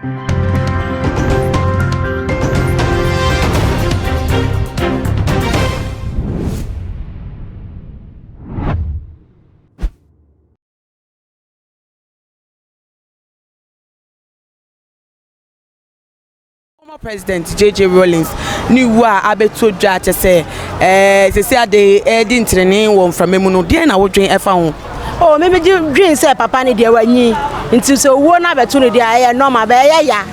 Former President JJ Rawlins new wa abeto dwa che say sesi ade di ntrene won from emu no de na wodwen efa ho oh me dream say papa ne de wanyi nti so wo na beto ne de aye normal be ya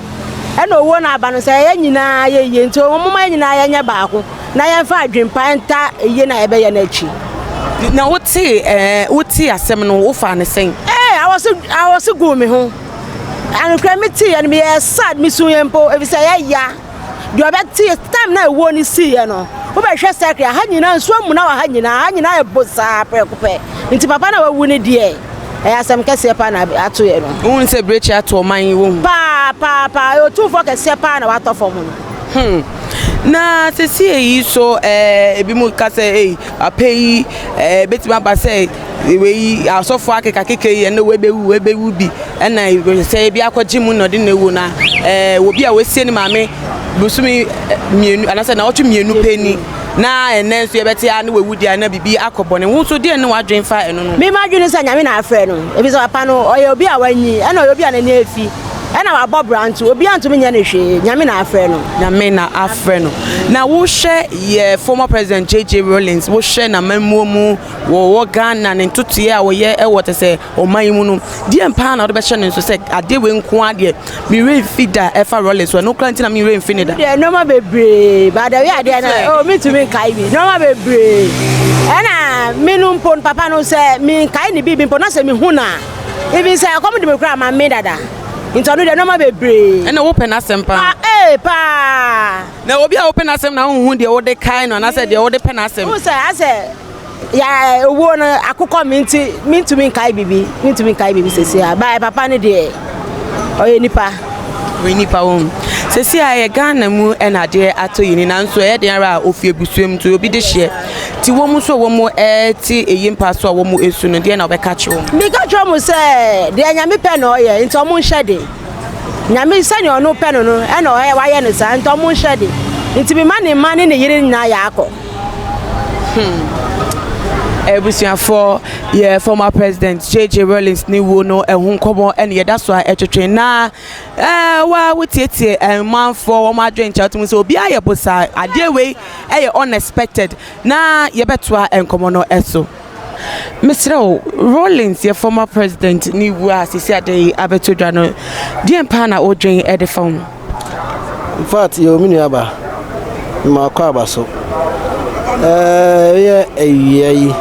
e na owo na aba no say ya nyina ye nti o mama nyina ya nya baako na ya fa adwempa nta eye na ebe ya na achi na woti asem no wo fa ne sen I was go me ho and cremity and me sad me so yempo if say ya do abeti time na wo ni see no wo be hwe secret ha nyina nso mu na wa ha nyina e bosa prekope nti papa na wawu ni de asem kese pa na ato ye no won se brechi ato man wo pa o tu fo kese pa na wato fo mu na se si eyi so ebi mu ka se apei betima ba se we asofo akeka keke na webewu bi na se bi akwaji mu no de na ewu na obi a wesie ni maame busumi mienu anase na otu mienu peni na enenso yebeti a na wewu dia na bibi akobone wo so de na wadwen fa eno no me madwene sa nyame na afre no ebi so papa no oye obi a wanyi na obi a na na efi na wa bob branch obi anto me nya na hwe nyame na afre no na wo hwe ye former president JJ Rawlins wo hwe na mamuomu wo Ghana na ntutu a wo ye e wote se o man mu no die mpa na wo be hwe no so se ade we nko ade mi re fida e fa Rawlins no klanti na mi re mfini da de no ma bebre ba da we ade na o mi to me kai bi no ma bebre na minum pon papa no se mi kai ni bi pon na se mi huna even say come de me kra ma me dada intonu de no ma bebre na wo pena sempa pa na obi a open asem na hu de wo de kai no na se de wo de pena asem who say ase ya owo no akukọ minti kai bibi sesi ba papa ne de oye nipa won sesi aye Ghana mu na de ato yini na nso e de ara ofie busuem to obi de hye ti wo mu so wo mu ti eyimpa so wo mu esu no de na obeka che wo mi ka che mo se de nyame pe no ye nti o mu hye de nyame sani ono pe no no e na o ye wa ye ne sa nti o mu hye de nti mi mane ne yire nyina ya akọ ebusuafo ye former president JJ Rawlins ni wo no ehun komo ene ye daso a etwetwe na wa wotietie manfo wo ma adwen chatum so obi aye bosa ade we eye unexpected na ye betoa enkomo no eso Mr. Rawlins ye former president ni wo asisi ade abetodwa no die mpa na odwen e de fam in fact yo minu aba ma kwa abaso ye eyi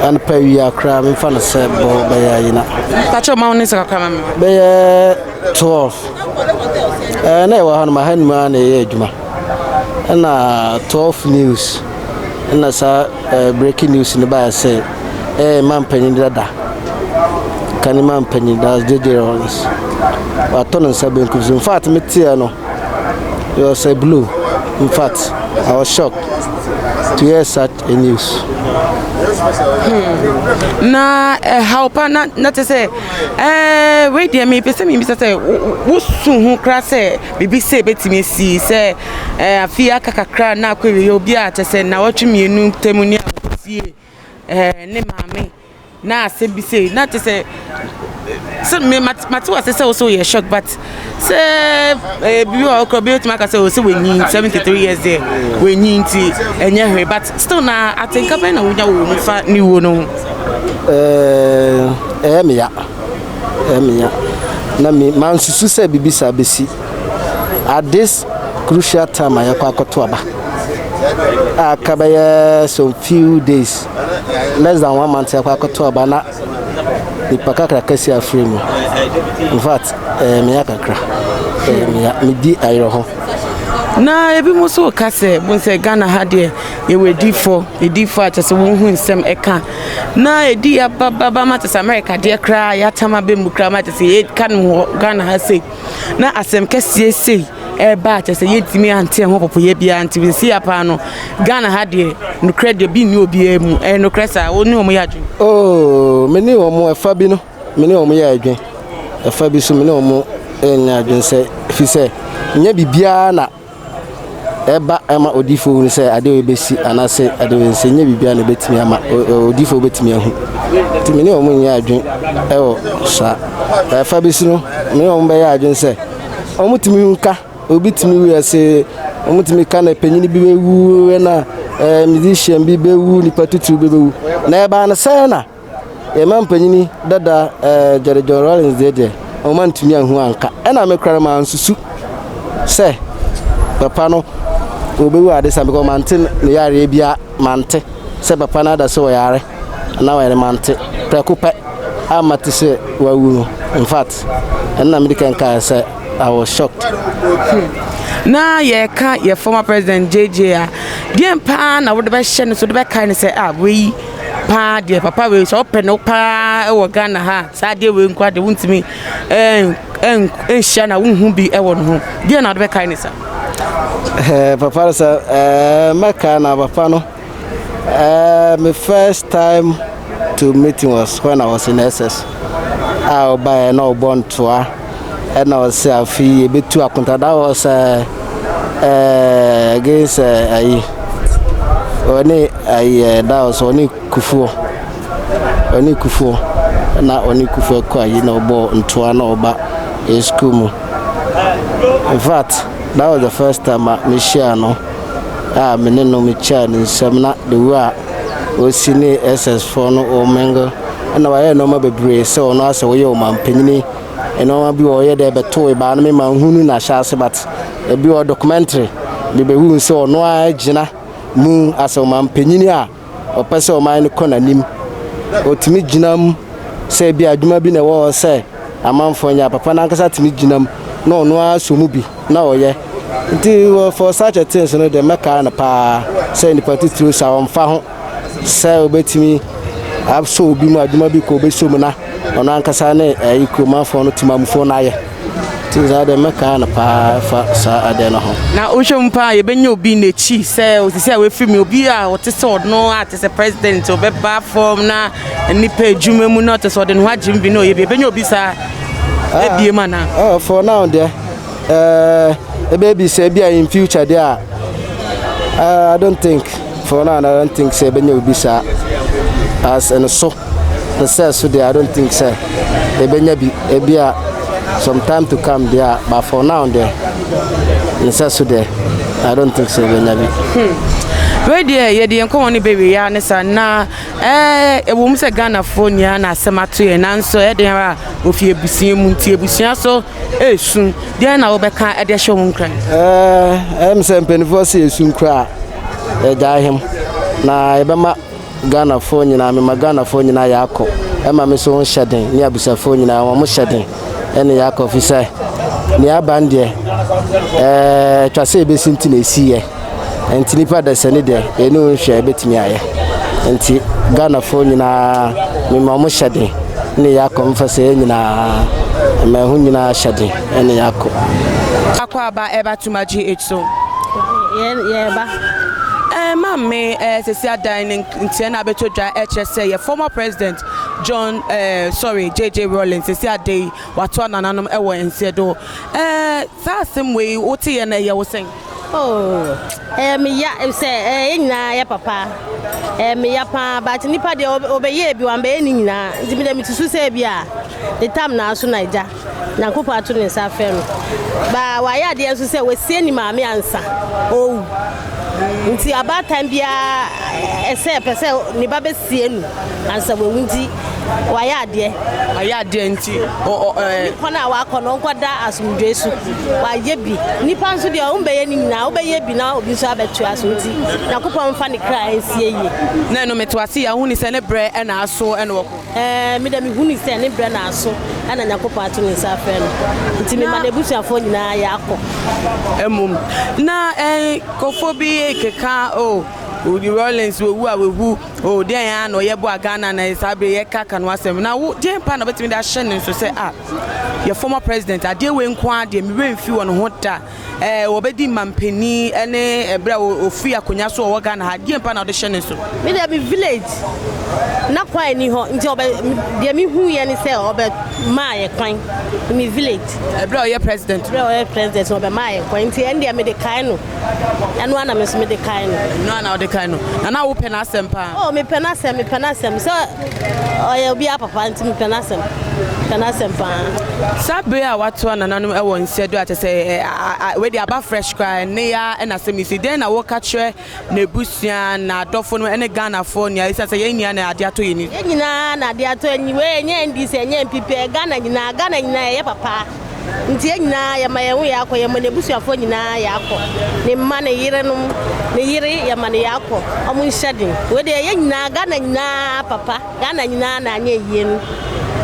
and pay ya cram in front of said bo be ya yina pacho ma woni saka kama me be 12 na e wa hanu ma hanu ma na ye adwuma na 12 news na sa breaking news ni ba say man panyin dada kan man panyin da JJ Rawlins wa tonon saben ku in fact me tie no you say blue in fact I was shocked to hear such a news. Na how pa na te say we dey me pese me say wo sun hu kra say bibi say betimi si say afia kakakra na akwe obi a te say na wotwe mienu temu ni afie ne maame na ase bi say na te say so me matu ase say also ye shock but say bibi o ko be otima ka say o say we nyin 73 years there we nyin ti enye hwe but still na atenka be na wonya wo fa ni wo no me ya na me man susu say bibi sa besi at this crucial time ayakwa akoto aba akabaya some few days less than 1 month ayakwa akoto aba na ipakakra kasi afremu in fact me yakakra me di ayro ho na ebi mo so ka se bon se Ghana ha de ye we D4 atese won hu nsem eka na edi ababa matese America de kra ya tama be mu kra matese ye kan Ghana ha se na asem kese sei ba atese ye timi ante ho popo ye bia ante bi si apa no Ghana ha de no credit bi ni obi emu no kresa oni omo ya adwen oh me ni omo efa bi no me ni omo ya adwen efa bi so me ni omo enya dwen se fi se nya bibia na eba ema odifo ni se ade obesi anase ade wense nya bibia na betimi ama odifo betimi ahu timi ne omo nya adwen ewo sa fa besi no me omo be ya adwen se omo timi nka obitimi wi se omo timi ka na panyini bi bewu na musician bi bewu ni patutu bewu na eba na se na e man panyini dada Diéd Rawlins Diéd o man tumi ahu anka e na me kwara ma nsusu se papa no obewu ade sa because mantin ne yare bia mante se papa na da so yare na wa mante prekupe amate se wawu no in fact and na me kan ka se I was shocked. Na ye ka ye former president JJ a die pa na wo de be hye no so de be kan se we pa de papa we so open no pa e wo Ghana ha sa de we nkwa de wuntimi hye na wo hu bi e wo no ho die na de be kan sa papa sa maka na papa no my first time to meeting was when I was in SS. I buy no born tour and I was afi betu akunta that was against that was oni kufuo na oni kufuo kwa yi na obo ntoa na oba school mu. In fact that was the first time me share no me no me share ni semna the way o sini SS4 no o mengo na wa no ma bebre se ono ase wo ye o man panyini eno ma bi o ye de beto e ba na me man hunu na shase but e bi o documentary bi be hu se ono a gina mu ase o man panyini a o pese o man ko na nim o timi ginam se bi adwuma bi na wo se amanfo nya papa na nkasa timi ginam na ono a so mu bi na o ye nti for such a things no de meka na pa say ni partitu sa on fa ho say obetimi abso obi mu aduma bi ko obeso mu na ono ankasa na ikroma fo no timamfo na ye ti za de meka na pa fa sa ade no ho na o hwem pa ye benya obi na chi say o sisi a we free me obi a o te so no at the president o be ba form na ni pa adwuma mu na o te so de no hagim bi no ye benya obi sa e bie mana for now there a baby say be in future there. I don't think for now I don't think say be will be sa as and so the says there I don't think say e be some time to come there but for now there in says there I don't think say be we there ye dey enko woni baby ya ne sa na e wo mu se Ghana phone ya na asemato ye nanso e dey ra ofie busia mu ntie busia so esun dey na wo be ka e dey hwe wo nkran em se mpenifo se esun kra e da him na e be ma Ghana phone nyina me ma Ghana phone nyina ya akọ e ma me so hyeden ni abusa phone nyina wo mo hyeden e ne ya akọ fi sai ni abande twase be sinti na esiye enti nipa da sene de enu hwe betimi aye enti Ghana phone nyina me ma mo hyeden ne ya akọ mfa se nyina ma hu nyina hyeden ene ya akọ akwa ba eba tumaji so ye ba Mammy, Cecilia dining in Tiana Betodra, HSA, former president John, JJ Rawlins, Cecilia Day, Watuan and Anum Ewa and Sedo. That's the way, what you was saying. Oh, me ya say, na ya papa. Me ya pa, but nipa de obeye bi wan be ni na. Nti me dem tusu se bia. The time na so naija. Na kopa to ne sa fe no. Ba wa ya de enso se we sie ni maame ansa. Oh. Nti about time bia ese pese ni ba be sie nu. Ansa we wunti wa ya de nti kona wa kono nkoda asumdwe su. Wa ye bi nipa nso de o mbeye ni na obeye bi na obi so abetu asunti. Na kopa mfa ni kra esie ye. Na no metwase ya huni se ne bre e na aso e no woko. Me da me huni se ne bre na aso ana nyakopa to ni sa fe no. Nti me ma na busuafo nyina ya akọ. Emum na kofo bi keka Rawlins we oh there no ye bo Ghana na sabe ye kaka no asem na wo dey pa na betimi da hye ne so say your former president ade we nkwa de me remfi won ho da obedi mampeni ene ebra ofi akonya so wo Ghana ha dey pa na de hye ne so me dey be village na kwa ni ho nti obe de me hu ye ni say obe ma ye kwan me village ebra ye president obe ma ye kwan nti ende me de kan no anu ana me so me de kan no ana de kan no na wo pena asem pa oh me pena asem so oye obi papa nti me pena asem pa sabe a wato nananum e won sedo ate say we dey aba fresh cry ne ya na asem si den na wo ka kire na busua na adofo no ene Ghana fo nia isa say yenia na ade ato yini nyina na ade ato ni we nya ndi se nya mpipe Ghana nyina ye papa nti nyina ya ma ye hu ya akọ ye ma na busuafo nyina ya akọ ne mma ne yire no ne yire ya ma ne ya akọ omu nhyedin we de ye nyina Ghana nyina papa Ghana nyina na anya yie no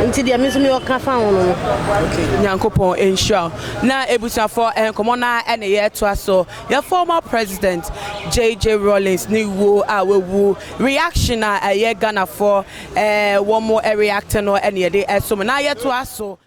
nti de mi so mi oka fa ho no nyankopon ensure na ebusuafo enkomo na ene ye to aso your former president JJ Rawlins ni wo awewu reaction na ye Ghana for one more react no ene ye de so na ye to aso